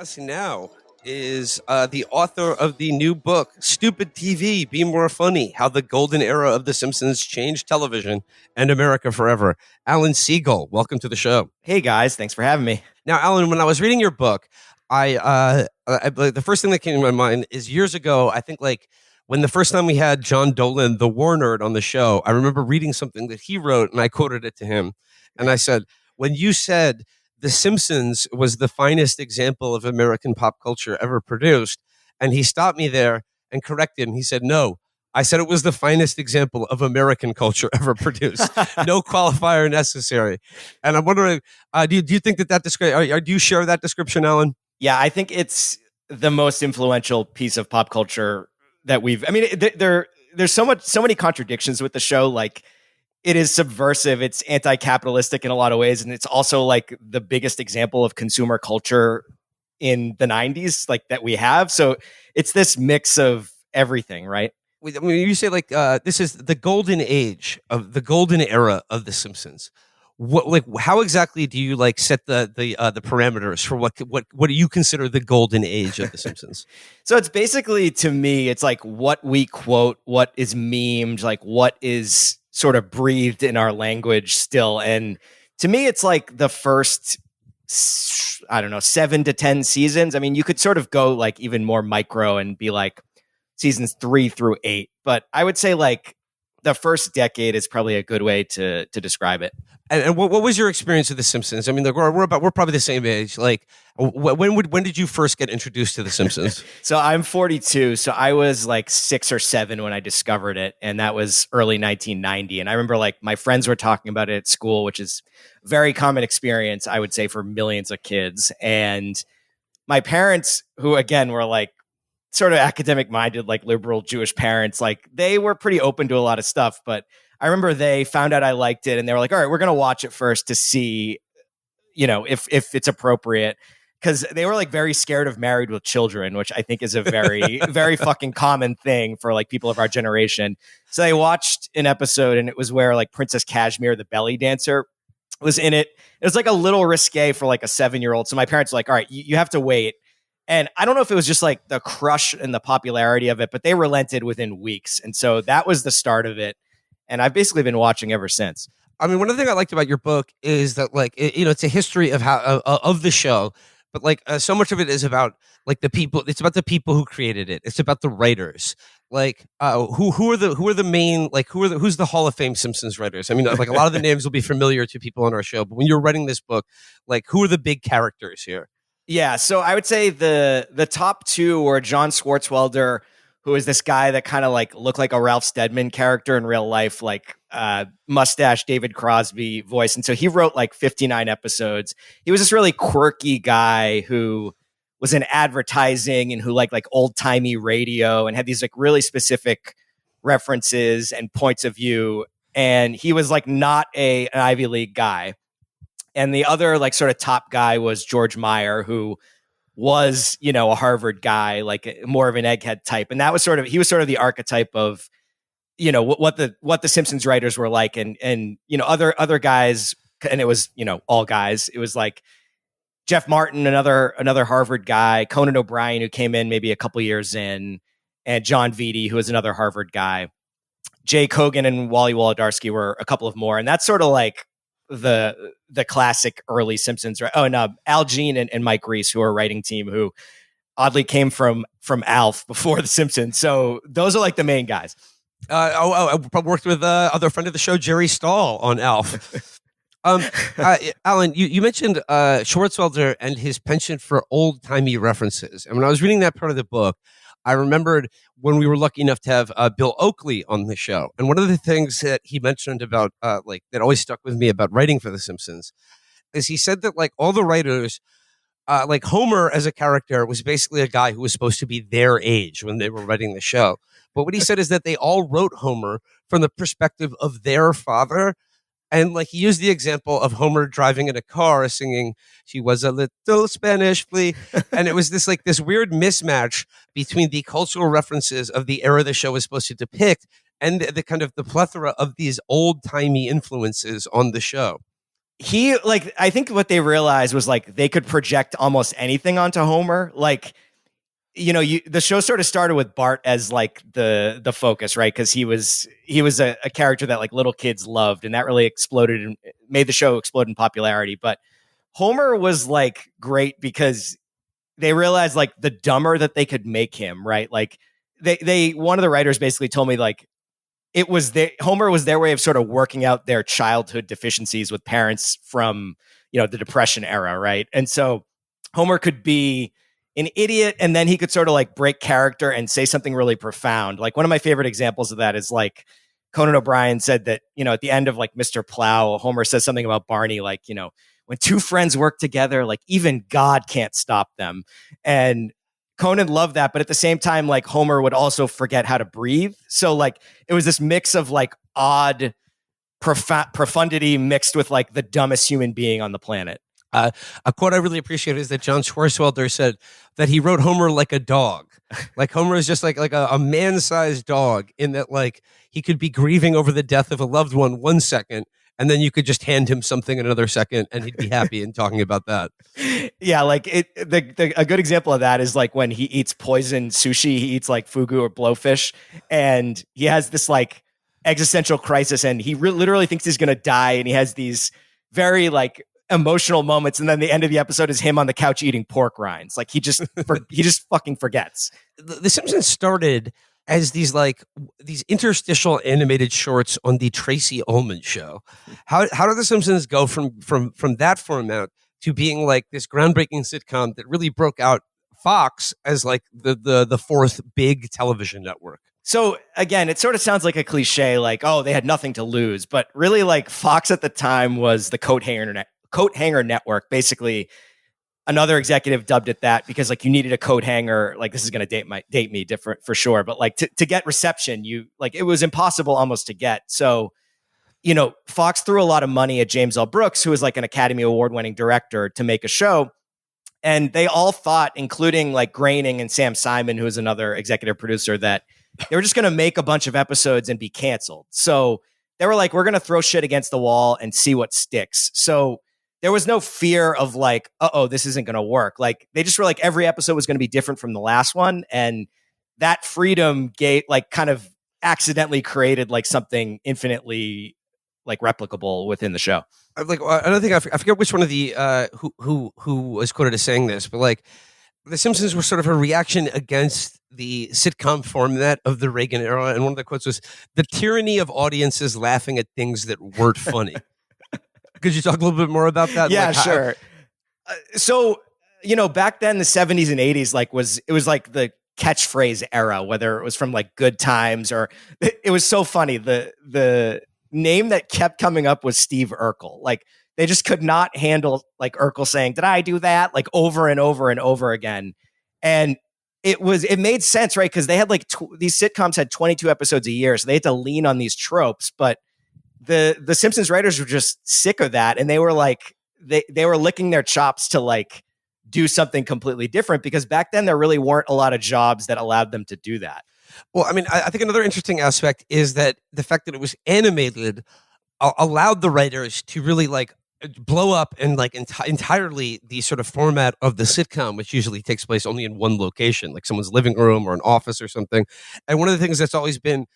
us now is the author of the new book, Stupid TV, Be More Funny, How the Golden Era of The Simpsons Changed Television and America Forever. Alan Siegel, welcome to the show. Hey guys, thanks for having me. Now, Alan, when I was reading your book, the first thing that came to my mind is years ago, I think like when the first time we had John Dolan, the war nerd, on the show, I remember reading something that he wrote and I quoted it to him. And I said, when you said The Simpsons was the finest example of American pop culture ever produced, and he stopped me there and corrected him. He said, no, I said it was the finest example of American culture ever produced. No qualifier necessary. And I'm wondering, do you think that description, do you share that description, Alan? Yeah, I think it's the most influential piece of pop culture that there's so many contradictions with the show. Like, it is subversive, it's anti-capitalistic in a lot of ways, and it's also like the biggest example of consumer culture in the 90s, like that we have. So it's this mix of everything, right? I mean, you say like this is the golden age of the golden era of The Simpsons. How exactly do you like set the parameters for what do you consider the golden age of The Simpsons? So it's basically, to me, it's like what we quote, what is memed, like what is sort of breathed in our language still. And to me, it's like the first, I don't know, 7 to 10 seasons. I mean, you could sort of go like even more micro and be like seasons 3 through 8. But I would say like the first decade is probably a good way to describe it. And what was your experience with The Simpsons? I mean, we're probably the same age. Like, when did you first get introduced to The Simpsons? So I'm 42. So I was like 6 or 7 when I discovered it, and that was early 1990. And I remember like my friends were talking about it at school, which is a very common experience, I would say, for millions of kids. And my parents, who again were like sort of academic minded, like liberal Jewish parents, like they were pretty open to a lot of stuff, but I remember they found out I liked it and they were like, all right, we're going to watch it first to see, you know, if it's appropriate. Cause they were like very scared of Married with Children, which I think is a very, very fucking common thing for like people of our generation. So they watched an episode and it was where like Princess Kashmir, the belly dancer, was in it. It was like a little risque for like a 7-year-old. So my parents were like, all right, you have to wait. And I don't know if it was just like the crush and the popularity of it, but they relented within weeks. And so that was the start of it. And I've basically been watching ever since. I mean, one of the things I liked about your book is that, like, it's a history of how of the show, but like so much of it is about like the people. It's about the people who created it. It's about the writers. Like, who are the main, like who's the Hall of Fame Simpsons writers? I mean, like a lot of the names will be familiar to people on our show, but when you're writing this book, like who are the big characters here? Yeah, so I would say the top 2 were John Schwarzwelder, who is this guy that kind of like looked like a Ralph Steadman character in real life, like mustache David Crosby voice. And so he wrote like 59 episodes. He was this really quirky guy who was in advertising and who liked like old timey radio and had these like really specific references and points of view. And he was like not an Ivy League guy. And the other like sort of top guy was George Meyer, who was, you know, a Harvard guy, like more of an egghead type. And that was he was sort of the archetype of, you know, what the Simpsons writers were like. And, you know, other guys, and it was, you know, all guys. It was like Jeff Martin, another Harvard guy, Conan O'Brien, who came in maybe a couple years in, and John Vitti, who was another Harvard guy. Jay Kogan and Wally Wolodarski were a couple of more. And that's sort of like the classic early Simpsons, right? Oh, and Al Jean and Mike Reese, who are a writing team who oddly came from Alf before the Simpsons. So those are like the main guys. I worked with other friend of the show, Jerry Stahl, on Alf. Alan, you mentioned Schwarzwelder and his penchant for old timey references. And when I was reading that part of the book, I remembered when we were lucky enough to have Bill Oakley on the show. And one of the things that he mentioned about like that always stuck with me about writing for The Simpsons is he said that like all the writers, like Homer as a character was basically a guy who was supposed to be their age when they were writing the show. But what he said is that they all wrote Homer from the perspective of their father. And like he used the example of Homer driving in a car singing, "She was a little Spanish flea." And it was this weird mismatch between the cultural references of the era the show was supposed to depict and the kind of the plethora of these old timey influences on the show. he like I think what they realized was like they could project almost anything onto Homer. Like, the show sort of started with Bart as like the focus, right? Because he was a character that like little kids loved, and that really exploded and made the show explode in popularity. But Homer was like great because they realized like the dumber that they could make him, right? Like they one of the writers basically told me like Homer was their way of sort of working out their childhood deficiencies with parents from, the Depression era, right? And so Homer could be an idiot and then he could sort of like break character and say something really profound. Like one of my favorite examples of that is like Conan O'Brien said that, at the end of like Mr. Plow, Homer says something about Barney, like, when two friends work together, like even God can't stop them. And Conan loved that, but at the same time, like Homer would also forget how to breathe. So like it was this mix of like odd profundity mixed with like the dumbest human being on the planet. A quote I really appreciate is that John Schwarzwelder said that he wrote Homer like a dog. Like Homer is just like a man-sized dog in that like he could be grieving over the death of a loved one 1 second, and then you could just hand him something in another second, and he'd be happy in talking about that. Yeah, like a good example of that is like when he eats poison sushi, he eats like fugu or blowfish, and he has this like existential crisis, and he literally thinks he's gonna die, and he has these very like emotional moments, and then the end of the episode is him on the couch eating pork rinds. Like he just fucking forgets. The Simpsons started as these interstitial animated shorts on the Tracy Ullman Show. How did the Simpsons go from that format to being like this groundbreaking sitcom that really broke out Fox as like the fourth big television network? So again, it sort of sounds like a cliche, like, oh, they had nothing to lose, but really like Fox at the time was the coat hanger network. Basically, another executive dubbed it that because like you needed a coat hanger. Like this is going to date me different for sure, but like to get reception, it was impossible almost to get. So, Fox threw a lot of money at James L. Brooks, who was like an Academy Award winning director, to make a show. And they all thought, including like Groening and Sam Simon, who is another executive producer, that they were just going to make a bunch of episodes and be canceled. So they were like, we're going to throw shit against the wall and see what sticks. So there was no fear of like, this isn't going to work. Like they just were like, every episode was going to be different from the last one. And that freedom kind of accidentally created like something infinitely like replicable within the show. Like I don't think I forget which one of the who was quoted as saying this, but like the Simpsons were sort of a reaction against the sitcom format of the Reagan era, and one of the quotes was the tyranny of audiences laughing at things that weren't funny. Could you talk a little bit more about that? Yeah, sure. So back then the 70s and 80s it was like the catchphrase era, whether it was from like Good Times or it was so funny. The name that kept coming up was Steve Urkel. Like they just could not handle like Urkel saying, "Did I do that?" like over and over and over again. And it made sense, right? Because they had like these sitcoms had 22 episodes a year, so they had to lean on these tropes. But the Simpsons writers were just sick of that, and they were like they were licking their chops to like do something completely different, because back then there really weren't a lot of jobs that allowed them to do that. Well, I mean, I think another interesting aspect is that the fact that it was animated allowed the writers to really like blow up and like entirely the sort of format of the sitcom, which usually takes place only in one location, like someone's living room or an office or something. And one of the things that's always been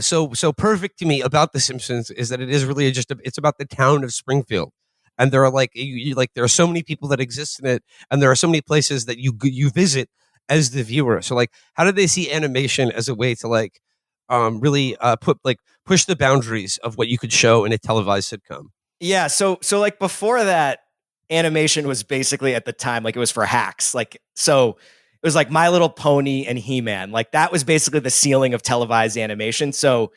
so perfect to me about The Simpsons is that it is really it's about the town of Springfield. And there are like there are so many people that exist in it, and there are so many places that you visit as the viewer. So like, how did they see animation as a way to like really push the boundaries of what you could show in a televised sitcom? Yeah, so like before that, animation was basically at the time like it was for hacks. Like so it was like My Little Pony and He-Man. Like that was basically the ceiling of televised animation. So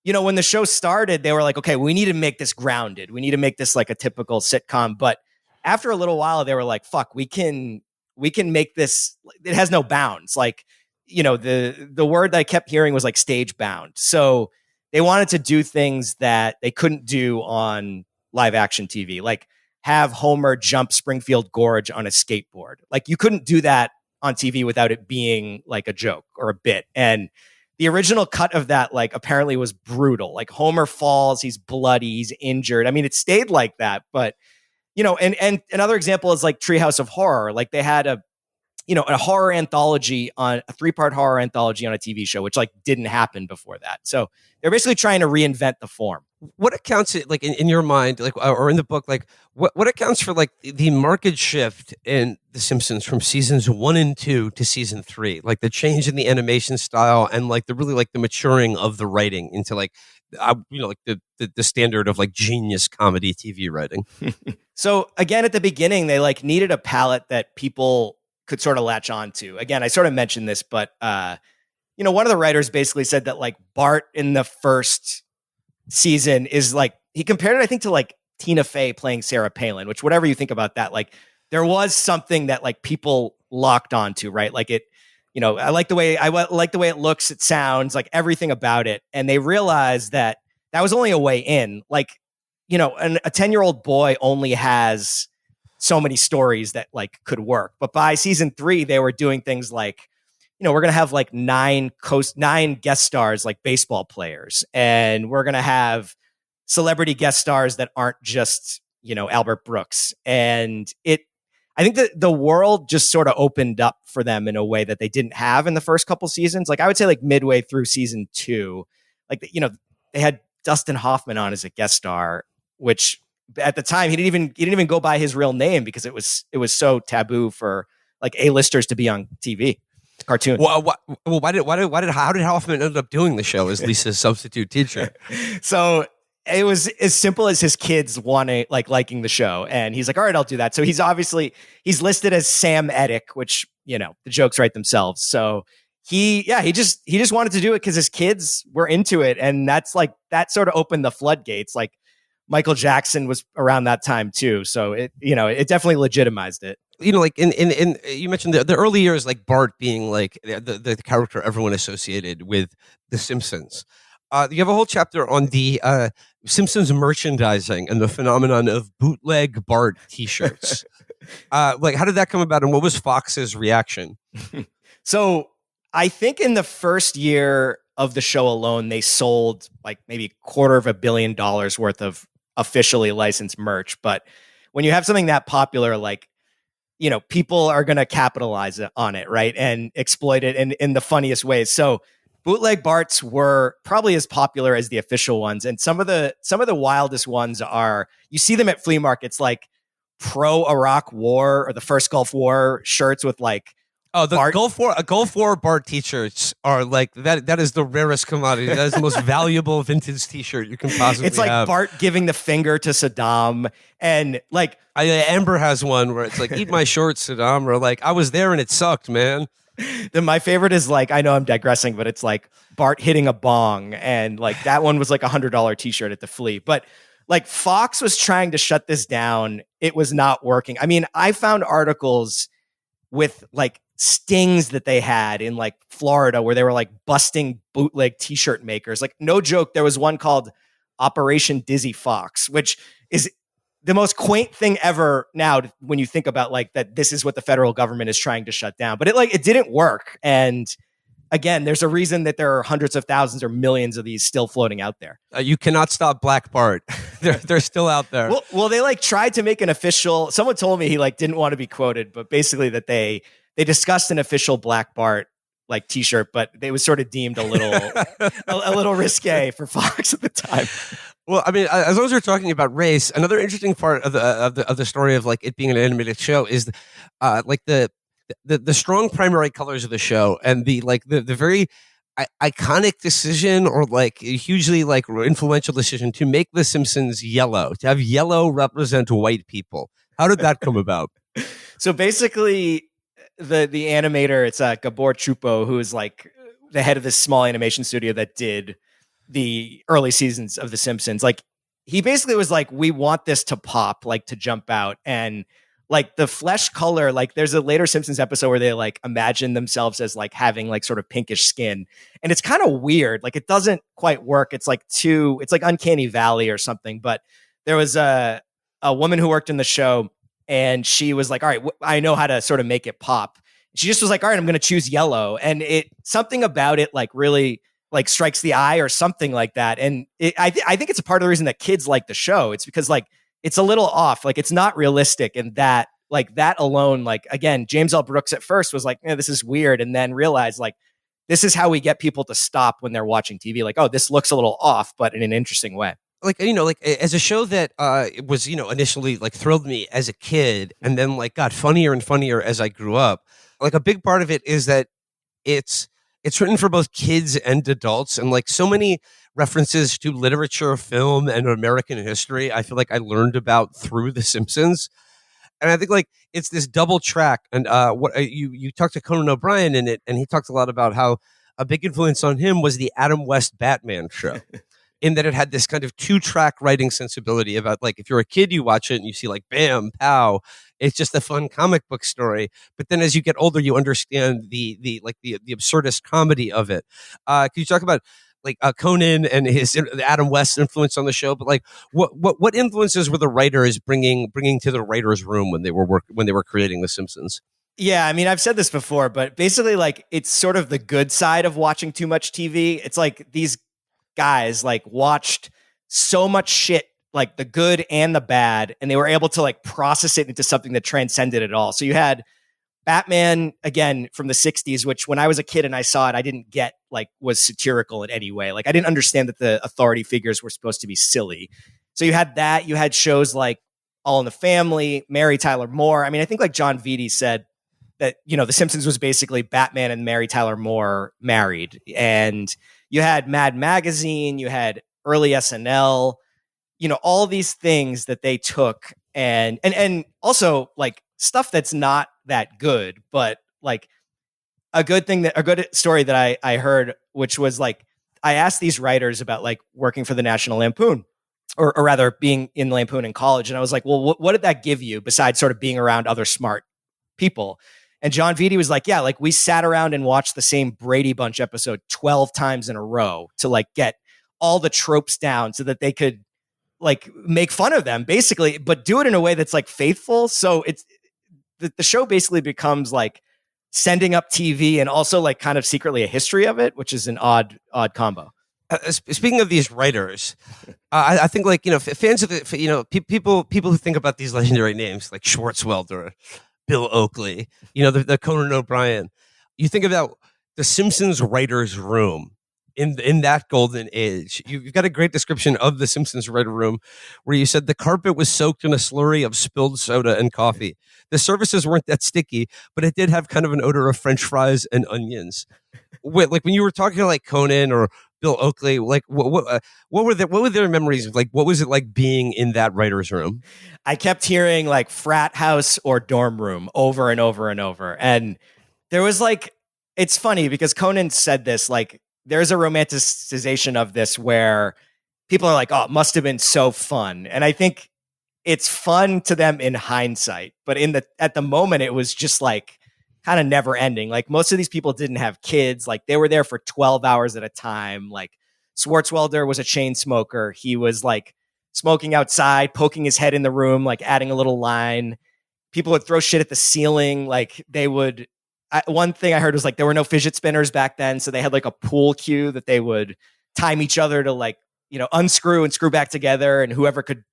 when the show started, they were like, okay, we need to make this grounded. We need to make this like a typical sitcom. But after a little while, they were like, fuck, we can make this. It has no bounds. Like, the word that I kept hearing was like stage bound. So they wanted to do things that they couldn't do on live action TV, like have Homer jump Springfield Gorge on a skateboard. Like you couldn't do that on TV without it being like a joke or a bit. And the original cut of that, like, apparently was brutal. Like, Homer falls, he's bloody, he's injured. I mean, it stayed like that, but and another example is like Treehouse of Horror. Like, they had a horror anthology on a 3-part horror anthology on a TV show, which like didn't happen before that. So they're basically trying to reinvent the form. What accounts, like in your mind, like, or in the book, like what accounts for like the market shift in The Simpsons from seasons 1 and 2 to season 3, like the change in the animation style and like the maturing of the writing into like, like the standard of like genius comedy TV writing. So again, at the beginning, they like needed a palette that people could sort of latch on to. Again, I sort of mentioned this, but one of the writers basically said that like Bart in the first season is like, he compared it, I think, to like Tina Fey playing Sarah Palin, which, whatever you think about that, like there was something that like people locked onto, right? Like I like the way it looks, it sounds, like everything about it. And they realized that was only a way in. Like, a 10-year-old boy only has so many stories that like could work. But by season 3, they were doing things like, we're going to have like 9 guest stars, like baseball players. And we're going to have celebrity guest stars that aren't just, Albert Brooks. And I think that the world just sort of opened up for them in a way that they didn't have in the first couple seasons. Like, I would say like midway through season 2, like, they had Dustin Hoffman on as a guest star, which at the time he didn't even go by his real name because it was so taboo for like A-listers to be on TV. Cartoon. Well, how did Hoffman end up doing the show as Lisa's substitute teacher? So it was as simple as his kids liking the show, and he's like, all right, I'll do that. So he's listed as Sam Edick, which the jokes write themselves. So he just wanted to do it because his kids were into it, and that sort of opened the floodgates. Like, Michael Jackson was around that time too, so it definitely legitimized it. Like in you mentioned the early years, like Bart being like the character everyone associated with The Simpsons. You have a whole chapter on the Simpsons merchandising and the phenomenon of bootleg Bart T-shirts. Like, how did that come about, and what was Fox's reaction? So I think in the first year of the show alone, they sold like maybe $250 million worth of officially licensed merch. But when you have something that popular, like, people are going to capitalize on it, right? And exploit it in the funniest ways. So bootleg Barts were probably as popular as the official ones. And some of the wildest ones are, you see them at flea markets, like pro-Iraq War or the first Gulf War shirts with like, Gulf War Bart T-shirts are like that is the rarest commodity. That is the most valuable vintage T-shirt you can possibly have. It's like Bart giving the finger to Saddam, and like Amber has one where it's like, eat my shorts, Saddam, or like, I was there and it sucked, man. Then my favorite is like, I know I'm digressing, but it's like Bart hitting a bong, and like that one was like $100 T-shirt at the flea. But like, Fox was trying to shut this down. It was not working. I mean, I found articles with like stings that they had in like Florida where they were like busting bootleg T-shirt makers. Like, no joke, there was one called Operation Dizzy Fox, which is the most quaint thing ever now when you think about like that this is what the federal government is trying to shut down. But it didn't work. And again, there's a reason that there are hundreds of thousands or millions of these still floating out there. You cannot stop Black Bart. they're still out there. Well, they like tried to make an official, someone told me he like didn't want to be quoted, but basically that they discussed an official Black Bart like T-shirt, but it was sort of deemed a little risque for Fox at the time. Well, I mean, as long as we're talking about race, another interesting part of the story of like it being an animated show is like the strong primary colors of the show, and the very iconic decision, or like hugely like influential decision, to make The Simpsons yellow, to have yellow represent white people. How did that come about? So basically, the animator, it's Gabor Chupo, who is like the head of this small animation studio that did the early seasons of The Simpsons. Like, he basically was like, we want this to pop, like to jump out. And like the flesh color, like there's a later Simpsons episode where they like imagine themselves as like having like sort of pinkish skin. And it's kind of weird. Like, it doesn't quite work. It's like Uncanny Valley or something. But there was a woman who worked in the show, and she was like, all right, I know how to sort of make it pop. She just was like, all right, I'm going to choose yellow. And something about it like really like strikes the eye or something like that. And I think it's a part of the reason that kids like the show. It's because like it's a little off, like it's not realistic, and that like that alone, like again, James L. Brooks at first was like, this is weird, and then realized like this is how we get people to stop when they're watching TV. Like, oh, this looks a little off, but in an interesting way. Like, like as a show that it was, initially like thrilled me as a kid, and then like got funnier and funnier as I grew up. Like a big part of it is that it's written for both kids and adults, and like so many references to literature, film, and American history I feel like I learned about through The Simpsons. And I think like it's this double track. And what you talked to Conan O'Brien in it, and he talked a lot about how a big influence on him was the Adam West Batman show. In that it had this kind of 2-track writing sensibility about like if you're a kid, you watch it and you see like bam, pow, it's just a fun comic book story. But then as you get older, you understand the absurdist comedy of it. Can you talk about like Conan and the Adam West influence on the show? But like what influences were the writers bringing to the writers' room when they were creating The Simpsons? Yeah, I mean, I've said this before, but basically, like, it's sort of the good side of watching too much TV. It's like these guys like watched so much shit, like the good and the bad, and they were able to like process it into something that transcended it all. So you had Batman again from the 60s, which when I was a kid and I saw it, I didn't get like was satirical in any way. Like I didn't understand that the authority figures were supposed to be silly. So you had that. You had shows like All in the Family, Mary Tyler Moore. I mean, I think like John Vitti said that, The Simpsons was basically Batman and Mary Tyler Moore married. And you had Mad Magazine, you had early SNL, all these things that they took and also like stuff that's not that good, but like a good story that I heard, which was like, I asked these writers about like working for the National Lampoon or rather being in Lampoon in college. And I was like, well, what did that give you besides sort of being around other smart people? And John Vitti was like, yeah, like we sat around and watched the same Brady Bunch episode 12 times in a row to like get all the tropes down so that they could like make fun of them basically, but do it in a way that's like faithful. So it's the show basically becomes like sending up TV and also like kind of secretly a history of it, which is an odd combo. Speaking of these writers, I think like, fans of it, people who think about these legendary names like Schwarzwelder, Bill Oakley, the Conan O'Brien. You think about the Simpsons writers' room in that golden age. You've got a great description of the Simpsons writer room where you said the carpet was soaked in a slurry of spilled soda and coffee. The surfaces weren't that sticky, but it did have kind of an odor of French fries and onions. Like when you were talking to like Conan or Bill Oakley, like what were their memories of like what was it like being in that writer's room? I kept hearing like frat house or dorm room over and over and over. And there was like, it's funny because Conan said this, like there's a romanticization of this where people are like, oh, it must have been so fun. And I think it's fun to them in hindsight, but at the moment it was just like kind of never ending. Like most of these people didn't have kids. Like they were there for 12 hours at a time. Like Schwarzwelder was a chain smoker. He was like smoking outside, poking his head in the room, like adding a little line. People would throw shit at the ceiling. Like they would, one thing I heard was like, there were no fidget spinners back then. So they had like a pool cue that they would time each other to like, unscrew and screw back together. And whoever could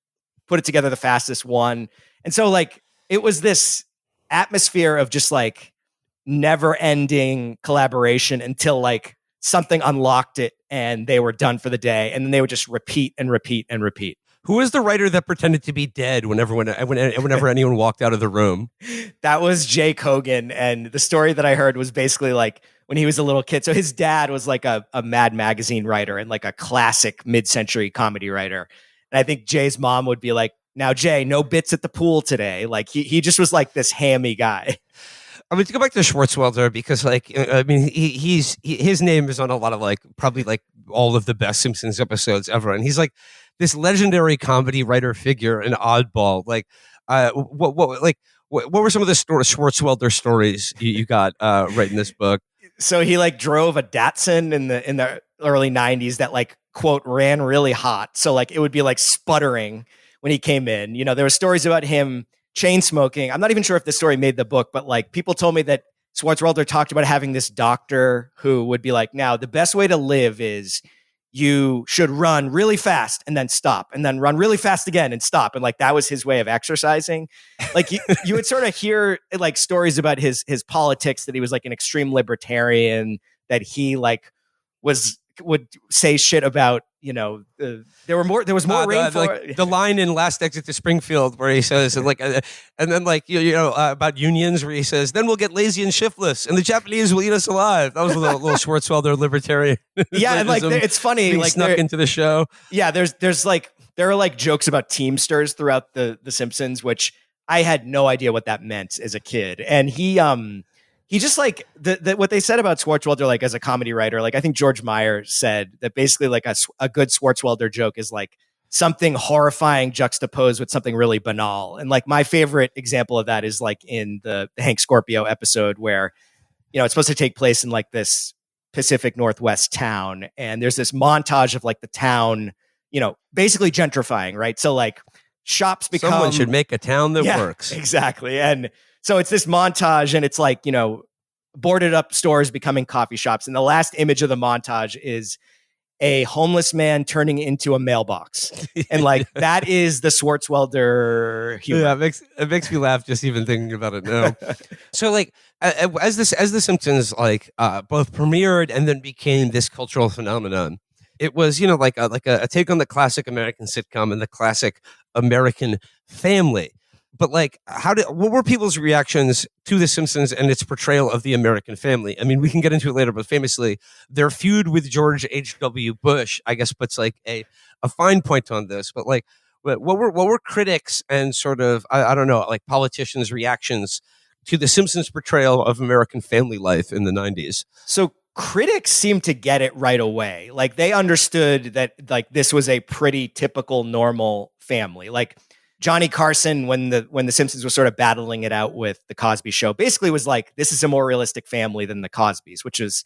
put it together the fastest won. And so like, it was this atmosphere of just like never ending collaboration until like something unlocked it and they were done for the day. And then they would just repeat and repeat and repeat. Who was the writer that pretended to be dead whenever anyone walked out of the room? That was Jay Kogan. And the story that I heard was basically like when he was a little kid. So his dad was like a Mad Magazine writer and like a classic mid-century comedy writer. And I think Jay's mom would be like, now, Jay, no bits at the pool today. Like he just was like this hammy guy. I mean, to go back to Schwarzwelder, because like, I mean, his name is on a lot of like, probably like all of the best Simpsons episodes ever. And he's like this legendary comedy writer figure, an oddball. Like, what were some of the Schwarzwelder stories you got right in this book? So he like drove a Datsun in the early 90s that like, quote, ran really hot. So like, it would be like sputtering when he came in. There were stories about him chain smoking. I'm not even sure if this story made the book, but like people told me that Schwarzwelder talked about having this doctor who would be like, now the best way to live is you should run really fast and then stop and then run really fast again and stop. And like, that was his way of exercising. Like you would sort of hear like stories about his politics, that he was like an extreme libertarian, that he like would say shit about, there was more rainforest. The line in Last Exit to Springfield where he says and then like about unions where he says, then we'll get lazy and shiftless and the Japanese will eat us alive. That was a little Schwarzwelder libertarian. Yeah, and like it's funny, like snuck into the show. Yeah, there are like jokes about Teamsters throughout the Simpsons, which I had no idea what that meant as a kid. And he just like what they said about Schwarzwelder, like as a comedy writer, like I think George Meyer said that basically like a good Schwarzwelder joke is like something horrifying juxtaposed with something really banal. And like my favorite example of that is like in the Hank Scorpio episode where, it's supposed to take place in like this Pacific Northwest town. And there's this montage of like the town, basically gentrifying, right? So like shops become... Someone should make a town that works. Exactly. And so it's this montage and it's like, boarded up stores becoming coffee shops. And the last image of the montage is a homeless man turning into a mailbox. And like, that is the Schwarzwelder humor. Yeah, it makes me laugh just even thinking about it now. So like, as the Simpsons like both premiered and then became this cultural phenomenon, it was, like a take on the classic American sitcom and the classic American family. But like, what were people's reactions to The Simpsons and its portrayal of the American family? I mean, we can get into it later, but famously, their feud with George H.W. Bush, I guess, puts like a fine point on this. But like, what were critics and sort of I don't know, like politicians' reactions to The Simpsons' portrayal of American family life in the 90s? So critics seemed to get it right away. Like they understood that like this was a pretty typical, normal family. Like Johnny Carson, when the Simpsons was sort of battling it out with the Cosby Show, basically was like, this is a more realistic family than the Cosbys, which is,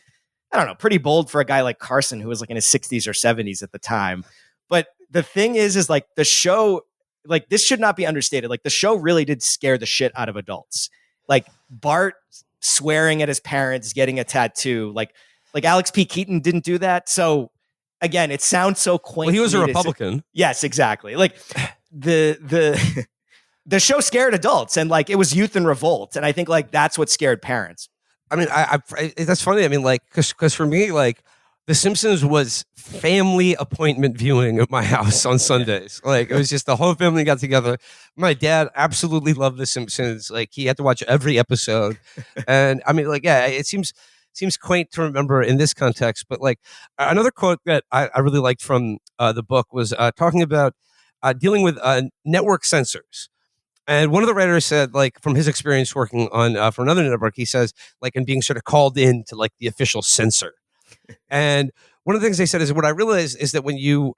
I don't know, pretty bold for a guy like Carson, who was like in his 60s or 70s at the time. But the thing is like the show, like this should not be understated. Like the show really did scare the shit out of adults. Like Bart swearing at his parents, getting a tattoo, like Alex P. Keaton didn't do that. So again, it sounds so quaint. Well, he was a Republican. Yes, exactly. Like the show scared adults and like it was youth in revolt. And I think like that's what scared parents. I mean, I that's funny. I mean, like, because for me, like, The Simpsons was family appointment viewing at my house on Sundays. Like, it was just the whole family got together. My dad absolutely loved The Simpsons. Like, he had to watch every episode. And I mean, like, yeah, it seems quaint to remember in this context. But like, another quote that I really liked from the book was talking about dealing with network censors. And one of the writers said, like, from his experience working on for another network, he says, like, and being sort of called in to like the official censor. And one of the things they said is, what I realized is that when you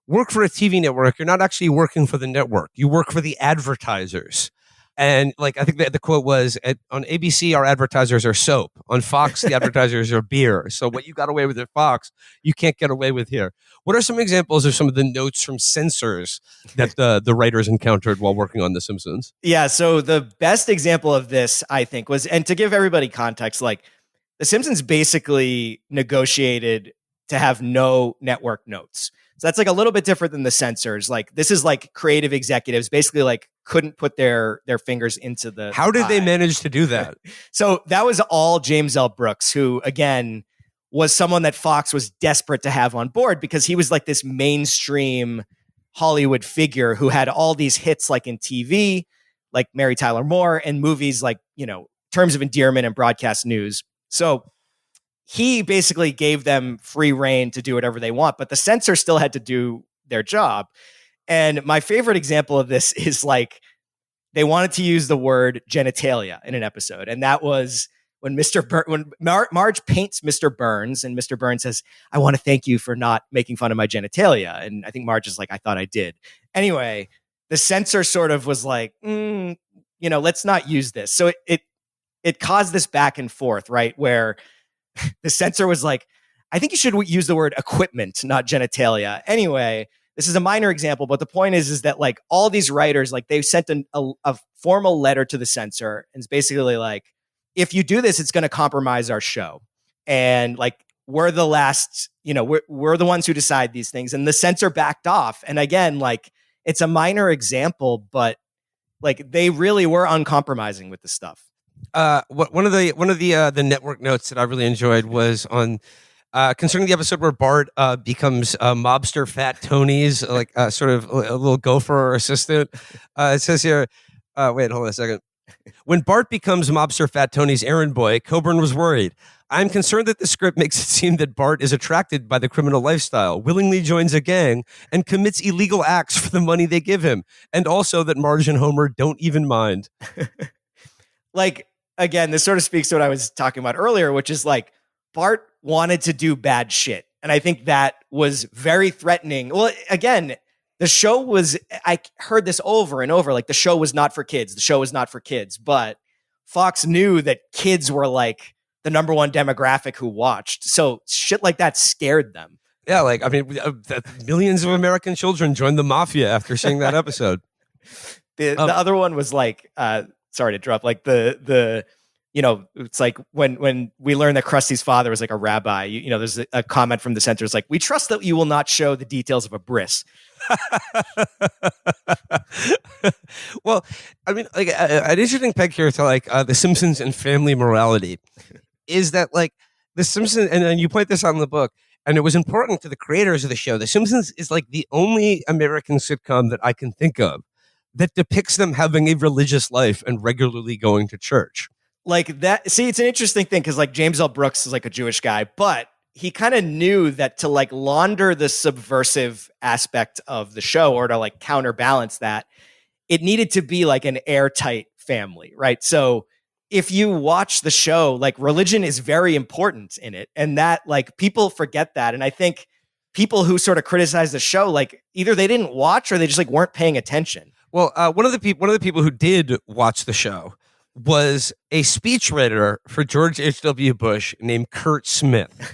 work for a TV network, you're not actually working for the network. You work for the advertisers. And like, I think the quote was, on ABC, our advertisers are soap. On Fox, the advertisers are beer. So what you got away with at Fox, you can't get away with here. What are some examples of some of the notes from censors that the writers encountered while working on The Simpsons? Yeah. So the best example of this, I think, was, and to give everybody context, like The Simpsons basically negotiated to have no network notes. So that's like a little bit different than the censors. Like this is like creative executives basically like couldn't put their fingers into the How did pie. they manage to do that? So that was all James L. Brooks, who again was someone that Fox was desperate to have on board because he was like this mainstream Hollywood figure who had all these hits like in TV, like Mary Tyler Moore, and movies like, Terms of Endearment and Broadcast News. So he basically gave them free reign to do whatever they want, but the censor still had to do their job. And my favorite example of this is like, they wanted to use the word genitalia in an episode. And that was when Marge paints Mr. Burns, and Mr. Burns says, I want to thank you for not making fun of my genitalia. And I think Marge is like, I thought I did. Anyway, the censor sort of was like, let's not use this. So it caused this back and forth, right? Where the censor was like, I think you should use the word equipment, not genitalia. Anyway, this is a minor example, but the point is that like all these writers, like they sent a formal letter to the censor, and it's basically like, if you do this, it's going to compromise our show. And like, we're the last, we're the ones who decide these things. And the censor backed off. And again, like, it's a minor example, but like, they really were uncompromising with the stuff. One of the network notes that I really enjoyed was on concerning the episode where Bart becomes mobster Fat Tony's like sort of a little gopher assistant. It says here, wait, hold on a second. When Bart becomes mobster Fat Tony's errand boy, Coburn was worried. I'm concerned that the script makes it seem that Bart is attracted by the criminal lifestyle, willingly joins a gang, and commits illegal acts for the money they give him, and also that Marge and Homer don't even mind. Like, again, this sort of speaks to what I was talking about earlier, which is like, Bart wanted to do bad shit. And I think that was very threatening. Well, again, the show was, I heard this over and over, like, the show was not for kids. The show was not for kids. But Fox knew that kids were like the number one demographic who watched. So shit like that scared them. Yeah, like, I mean, millions of American children joined the mafia after seeing that episode. The other one was like, sorry to interrupt, like the it's like when we learned that Krusty's father was like a rabbi, there's a comment from the center. It's like, we trust that you will not show the details of a bris. Well, I mean, like an interesting peg here to like the Simpsons and family morality is that like the Simpsons, and you point this out in the book, and it was important to the creators of the show. The Simpsons is like the only American sitcom that I can think of that depicts them having a religious life and regularly going to church. Like that. See, it's an interesting thing because like James L. Brooks is like a Jewish guy, but he kind of knew that to like launder the subversive aspect of the show or to like counterbalance that, it needed to be like an airtight family, right? So if you watch the show, like religion is very important in it. And that like people forget that. And I think people who sort of criticize the show, like either they didn't watch or they just like weren't paying attention. Well, one of the people who did watch the show was a speechwriter for George H.W. Bush named Kurt Smith.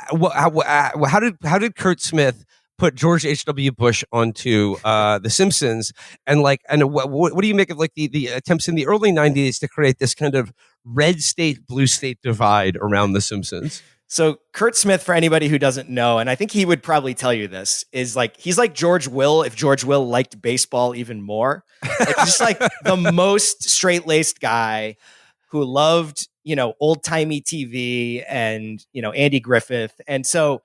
How did Kurt Smith put George H.W. Bush onto The Simpsons? And like, and what do you make of like the attempts in the early 90s to create this kind of red state, blue state divide around The Simpsons? So Kurt Smith, for anybody who doesn't know, and I think he would probably tell you this, is like, he's like George Will if George Will liked baseball even more. Like, he's just like the most straight-laced guy who loved, old-timey TV and, Andy Griffith. And so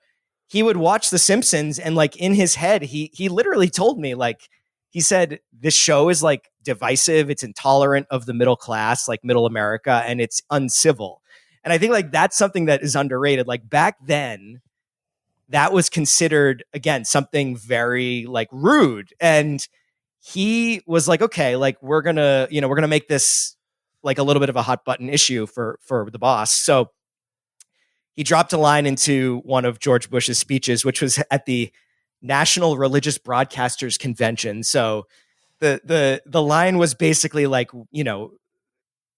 he would watch The Simpsons and like in his head, he literally told me, like, he said, this show is like divisive. It's intolerant of the middle class, like middle America, and it's uncivil. And I think like that's something that is underrated. Like back then, that was considered, again, something very like rude. And he was like, okay, like we're gonna make this like a little bit of a hot button issue for the boss. So he dropped a line into one of George Bush's speeches, which was at the National Religious Broadcasters Convention. So the line was basically like,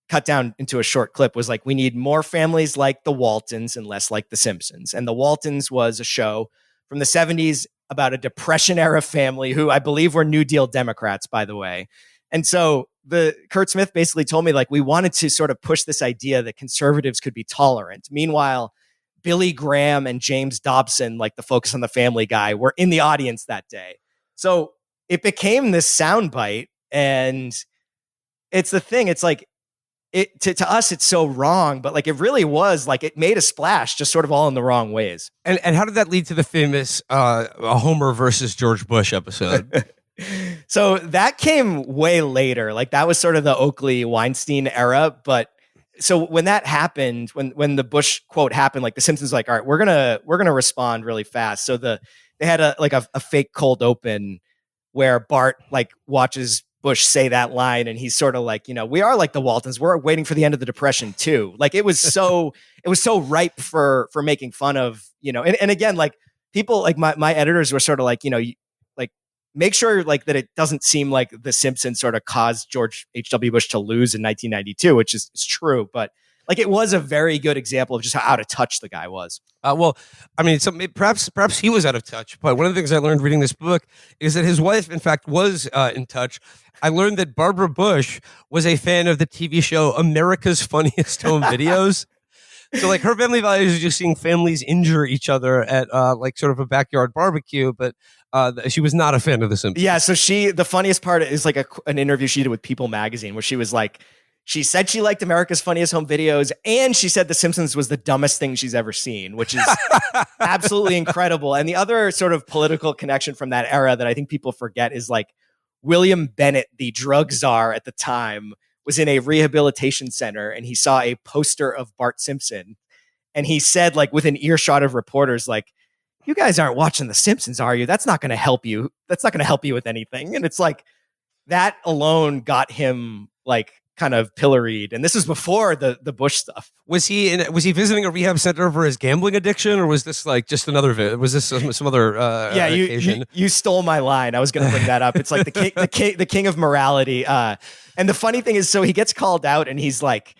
cut down into a short clip, was like, we need more families like the Waltons and less like the Simpsons. And the Waltons was a show from the 70s about a Depression era family who I believe were New Deal Democrats, by the way. And so the Kurt Smith basically told me like, we wanted to sort of push this idea that conservatives could be tolerant. Meanwhile, Billy Graham and James Dobson, like the Focus on the Family guy, were in the audience that day. So it became this soundbite, and it's the thing. It's like, to us, it's so wrong, but like it really was like it made a splash, just sort of all in the wrong ways. And how did that lead to the famous Homer versus George Bush episode? So that came way later. Like that was sort of the Oakley Weinstein era. But so when that happened, when the Bush quote happened, like the Simpsons, like, all right, we're gonna respond really fast. So they had a fake cold open where Bart like watches Bush say that line, and he's sort of like, we are like the Waltons. We're waiting for the end of the Depression too. Like it was so ripe for making fun of, and again, like people like my editors were sort of like, like make sure like that it doesn't seem like the Simpsons sort of caused George H.W. Bush to lose in 1992, which is true. But like it was a very good example of just how out of touch the guy was. Well, I mean, perhaps he was out of touch. But one of the things I learned reading this book is that his wife, in fact, was in touch. I learned that Barbara Bush was a fan of the TV show America's Funniest Home Videos. So, like, her family values is just seeing families injure each other at like sort of a backyard barbecue. But she was not a fan of The Simpsons. Yeah. So the funniest part is like an interview she did with People Magazine where she was like, she said she liked America's Funniest Home Videos, and she said The Simpsons was the dumbest thing she's ever seen, which is absolutely incredible. And the other sort of political connection from that era that I think people forget is like William Bennett, the drug czar at the time, was in a rehabilitation center, and he saw a poster of Bart Simpson. And he said, like, with an earshot of reporters, like, you guys aren't watching The Simpsons, are you? That's not going to help you. That's not going to help you with anything. And it's like, that alone got him, like, kind of pilloried, and this is before the Bush stuff. Was he visiting a rehab center for his gambling addiction, or was this like just another? Was this some other? Yeah, you stole my line. I was going to bring that up. It's like the king of morality. And the funny thing is, so he gets called out, and he's like,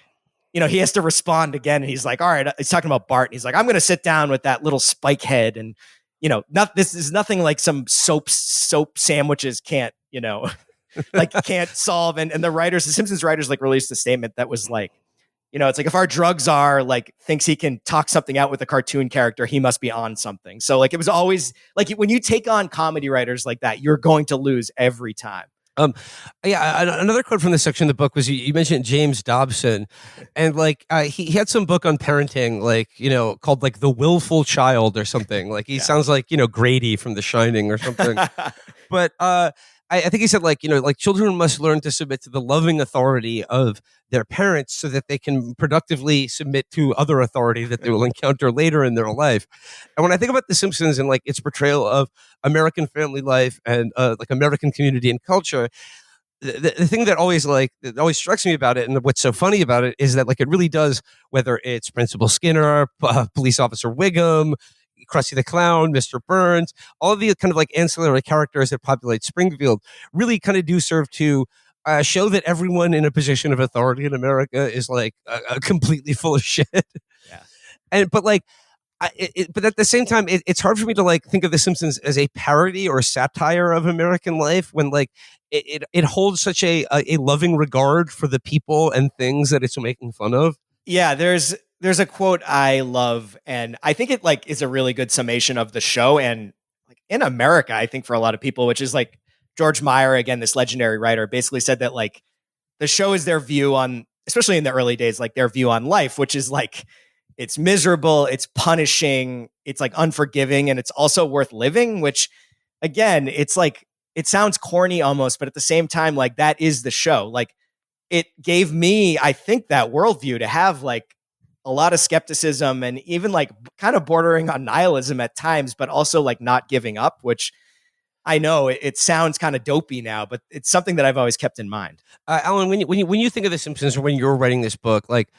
you know, he has to respond again, and he's like, all right, he's talking about Bart, and he's like, I'm going to sit down with that little spike head, and you know, this is nothing like some soap sandwiches can't, you know. Like can't solve, and the Simpsons writers like released a statement that was like, you know, it's like if our drug czar like thinks he can talk something out with a cartoon character, he must be on something. So like it was always like when you take on comedy writers like that, you're going to lose every time. Another quote from this section of the book was you mentioned James Dobson, and like he had some book on parenting, like, you know, called like The Willful Child or something. Like he sounds like, you know, Grady from The Shining or something. But I think he said, like, you know, like children must learn to submit to the loving authority of their parents so that they can productively submit to other authority that they will encounter later in their life. And when I think about The Simpsons and like its portrayal of American family life and like American community and culture, the thing that always strikes me about it, and what's so funny about it, is that like it really does, whether it's Principal Skinner, Police Officer Wiggum, Krusty the Clown, Mr. Burns, all of the kind of like ancillary characters that populate Springfield really kind of do serve to show that everyone in a position of authority in America is like completely full of shit. Yeah. But at the same time, it's hard for me to like think of The Simpsons as a parody or a satire of American life when like it holds such a loving regard for the people and things that it's making fun of. Yeah, there's a quote I love, and I think it like is a really good summation of the show and like in America, I think for a lot of people, which is like George Meyer, again, this legendary writer, basically said that like the show is their view on, especially in the early days, like their view on life, which is like, it's miserable, it's punishing, it's like unforgiving, and it's also worth living, which again, it's like, it sounds corny almost, but at the same time, like that is the show. Like it gave me, I think, that worldview to have like a lot of skepticism and even like kind of bordering on nihilism at times, but also like not giving up, which I know it sounds kind of dopey now, but it's something that I've always kept in mind. Alan, when you think of The Simpsons or when you're writing this book, like,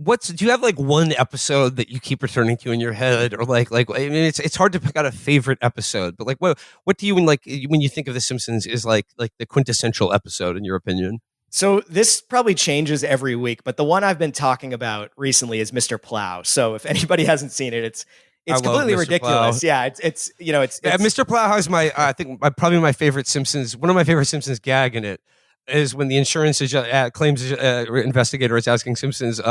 do you have like one episode that you keep returning to in your head, or like I mean, it's hard to pick out a favorite episode, but like what do you mean, like when you think of The Simpsons is like the quintessential episode in your opinion? So this probably changes every week, but the one I've been talking about recently is Mr. Plow. So if anybody hasn't seen it, it's completely ridiculous. Plow. Yeah, it's you know it's Mr. Plow has probably my favorite Simpsons. One of my favorite Simpsons gag in it is when the insurance claims investigator is asking Simpsons,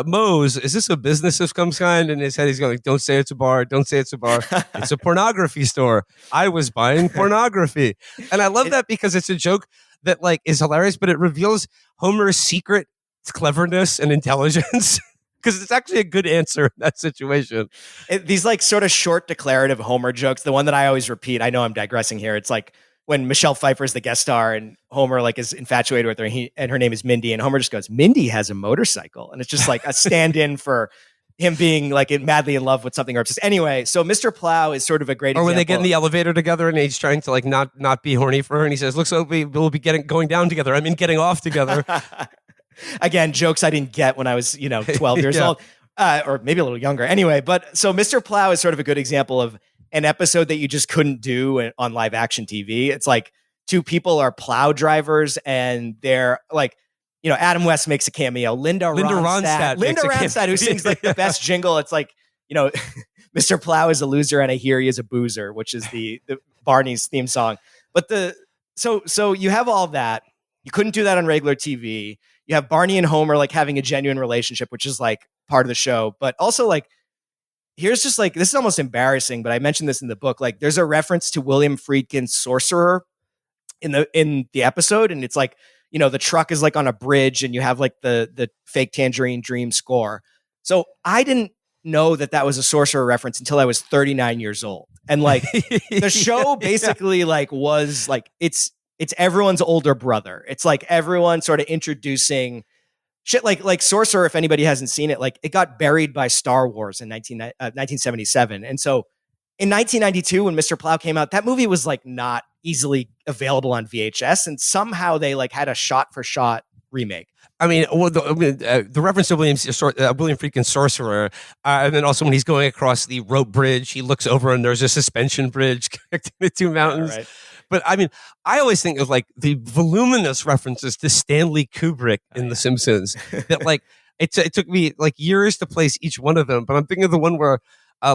Mose, is this a business of some kind? And his head, he's going, don't say it's a bar. Don't say it's a bar. It's a pornography store. I was buying pornography. And I love that because it's a joke that like is hilarious, but it reveals Homer's secret cleverness and intelligence. Because it's actually a good answer in that situation. These like sort of short declarative Homer jokes, the one that I always repeat, I know I'm digressing here. It's like, when Michelle Pfeiffer is the guest star and Homer like is infatuated with her and her name is Mindy, and Homer just goes, Mindy has a motorcycle. And it's just like a stand-in for him being like madly in love with something or obsessed. Anyway, so Mr. Plow is sort of a great example. Or when they get in the elevator together and he's trying to like not be horny for her, and he says, looks like we'll be going down together. I mean, getting off together. Again, jokes I didn't get when I was, 12 years old, or maybe a little younger. Anyway, but so Mr. Plow is sort of a good example of an episode that you just couldn't do on live action TV. It's like two people are plow drivers and they're like, Adam West makes a cameo. Linda Ronstadt, who sings like the best jingle. It's like, Mr. Plow is a loser and I hear he is a boozer, which is the Barney's theme song. But so you have all that. You couldn't do that on regular TV. You have Barney and Homer like having a genuine relationship, which is like part of the show. But also like, here's just like, this is almost embarrassing, but I mentioned this in the book. Like there's a reference to William Friedkin's Sorcerer in the episode. And it's like, the truck is like on a bridge and you have like the fake Tangerine Dream score. So I didn't know that was a Sorcerer reference until I was 39 years old. And like the show basically like was like, it's everyone's older brother. It's like everyone sort of introducing shit like Sorcerer. If anybody hasn't seen it, like it got buried by Star Wars in 1977. And so in 1992, when Mr. Plow came out, that movie was like not easily available on VHS. And somehow they like had a shot for shot remake. I mean, the reference to William Friedkin's Sorcerer, and then also when he's going across the rope bridge, he looks over and there's a suspension bridge connecting the two mountains. Yeah, right. But I mean, I always think of like the voluminous references to Stanley Kubrick in The Simpsons that like it took me like years to place each one of them. But I'm thinking of the one where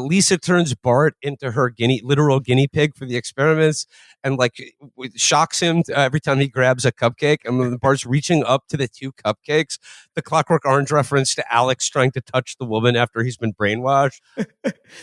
Lisa turns Bart into her literal guinea pig for the experiments, and like shocks him every time he grabs a cupcake. And when Bart's reaching up to the two cupcakes, the Clockwork Orange reference to Alex trying to touch the woman after he's been brainwashed.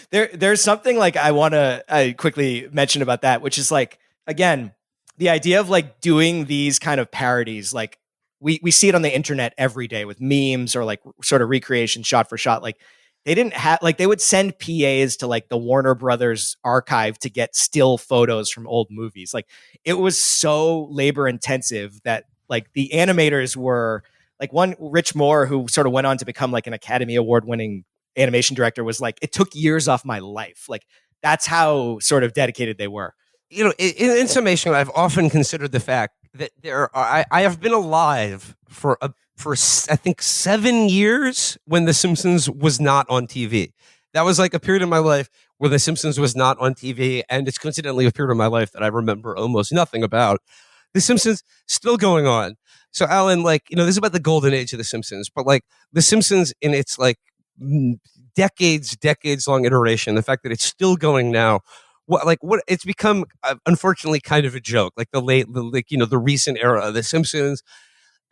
There's something like I want to quickly mention about that, which is like, again, the idea of like doing these kind of parodies, like we see it on the internet every day with memes or like sort of recreation shot for shot. Like they didn't have, like they would send PAs to like the Warner Brothers archive to get still photos from old movies. Like it was so labor intensive that like the animators were like, one Rich Moore, who sort of went on to become like an Academy Award winning animation director, was like, it took years off my life. Like that's how sort of dedicated they were. In summation, I've often considered the fact that I have been alive for I think 7 years when The Simpsons was not on TV. That was like a period of my life where The Simpsons was not on TV, and it's coincidentally a period of my life that I remember almost nothing about. The Simpsons still going on. So Alan, like, this is about the golden age of The Simpsons, but like The Simpsons in its like decades long iteration, the fact that it's still going now, what it's become unfortunately kind of a joke. Like the recent era of The Simpsons,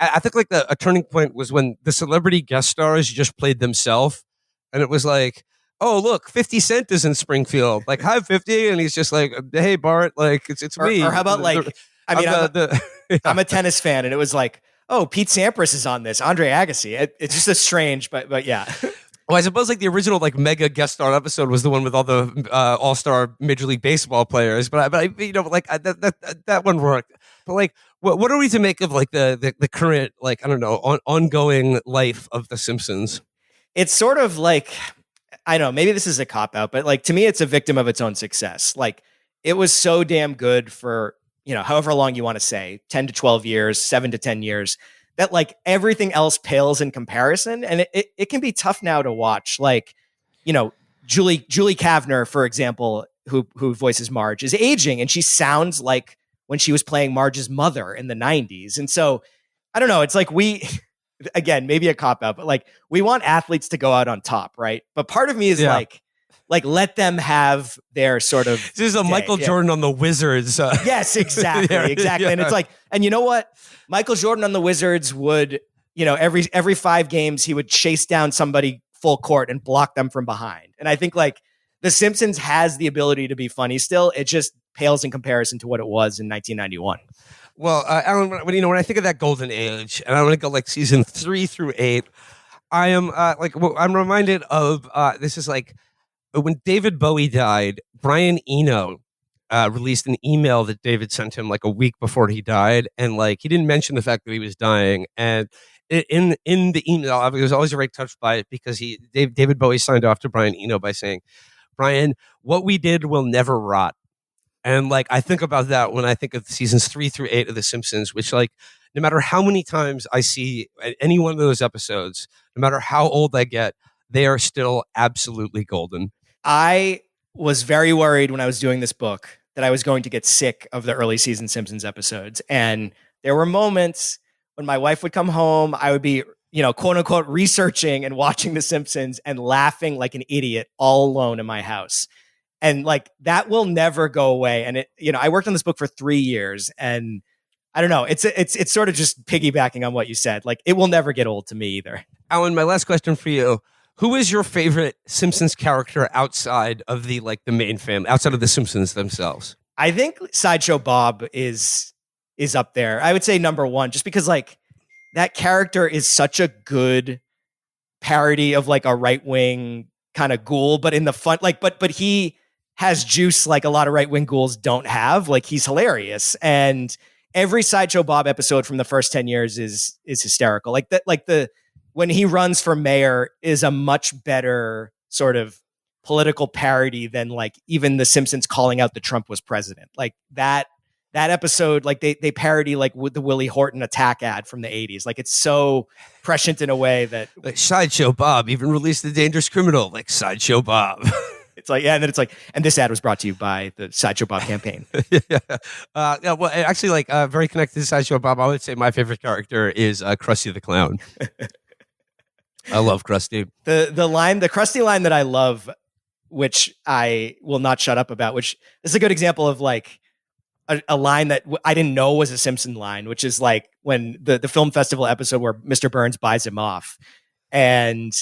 I think like a turning point was when the celebrity guest stars just played themselves, and it was like, oh look, 50 Cent is in Springfield, like hi 50, and he's just like, hey Bart, like it's me. Or how about like, I'm a tennis fan, and it was like, oh, Pete Sampras is on this, Andre Agassi. It's just a strange, but yeah. Well, I suppose like the original like mega guest star episode was the one with all the all-star Major League Baseball players, but I that one worked. But like, what are we to make of like the current, like, I don't know, ongoing life of The Simpsons? It's sort of like, I don't know, maybe this is a cop out, but like to me, it's a victim of its own success. Like it was so damn good for, however long you want to say, 10 to 12 years, 7 to 10 years, that like everything else pales in comparison. And it can be tough now to watch. Like, Julie Kavner, for example, who voices Marge, is aging, and she sounds like when she was playing Marge's mother in the 90s. And so I don't know, it's like again, maybe a cop out, but like we want athletes to go out on top, right? But part of me is like let them have their sort of this is a day. Michael Jordan on the Wizards. Yes, exactly. And it's like, and you know what? Michael Jordan on the Wizards would, every 5 games, he would chase down somebody full court and block them from behind. And I think like The Simpsons has the ability to be funny still. It just pales in comparison to what it was in 1991. Well, Alan, when I think of that golden age, and I want to go like season 3 through 8, I am I'm reminded of this is like when David Bowie died. Brian Eno released an email that David sent him like a week before he died, and like he didn't mention the fact that he was dying. And in the email, I was always very touched by it because David Bowie signed off to Brian Eno by saying, "Brian, what we did will never rot." And like I think about that when I think of seasons 3 through 8 of The Simpsons, which like no matter how many times I see any one of those episodes, no matter how old I get, they are still absolutely golden. I was very worried when I was doing this book that I was going to get sick of the early season Simpsons episodes. And there were moments when my wife would come home, I would be, quote unquote, researching and watching The Simpsons and laughing like an idiot all alone in my house. And like that will never go away. And I worked on this book for 3 years, and I don't know. It's sort of just piggybacking on what you said. Like it will never get old to me either. Alan, my last question for you. Who is your favorite Simpsons character outside of the main family, outside of the Simpsons themselves? I think Sideshow Bob is up there. I would say number one, just because like that character is such a good parody of like a right wing kind of ghoul, but in the fun, like, but he has juice like a lot of right wing ghouls don't have. Like he's hilarious, and every Sideshow Bob episode from the first 10 years is hysterical. Like that, like when he runs for mayor is a much better sort of political parody than like even The Simpsons calling out that Trump was president. Like that episode, like they parody like with the Willie Horton attack ad from the 80s. Like it's so prescient in a way that like Sideshow Bob even released The Dangerous Criminal, like Sideshow Bob. It's like, yeah, and then it's like, and this ad was brought to you by the Sideshow Bob campaign. Yeah, well, actually, like very connected to Sideshow Bob, I would say my favorite character is Krusty the Clown. I love Krusty. The Krusty line that I love, which I will not shut up about, which is a good example of like a line that I didn't know was a Simpson line, which is like when the film festival episode where Mr. Burns buys him off, and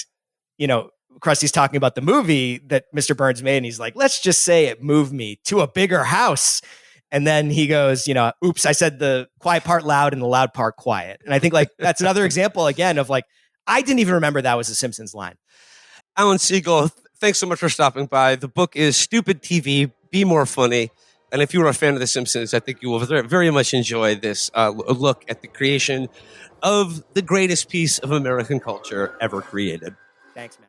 Krusty's talking about the movie that Mr. Burns made, and he's like, let's just say it moved me to a bigger house. And then he goes, oops, I said the quiet part loud and the loud part quiet. And I think like that's another example again of like, I didn't even remember that was a Simpsons line. Alan Siegel, thanks so much for stopping by. The book is Stupid TV, Be More Funny. And if you were a fan of The Simpsons, I think you will very much enjoy this look at the creation of the greatest piece of American culture ever created. Thanks, man.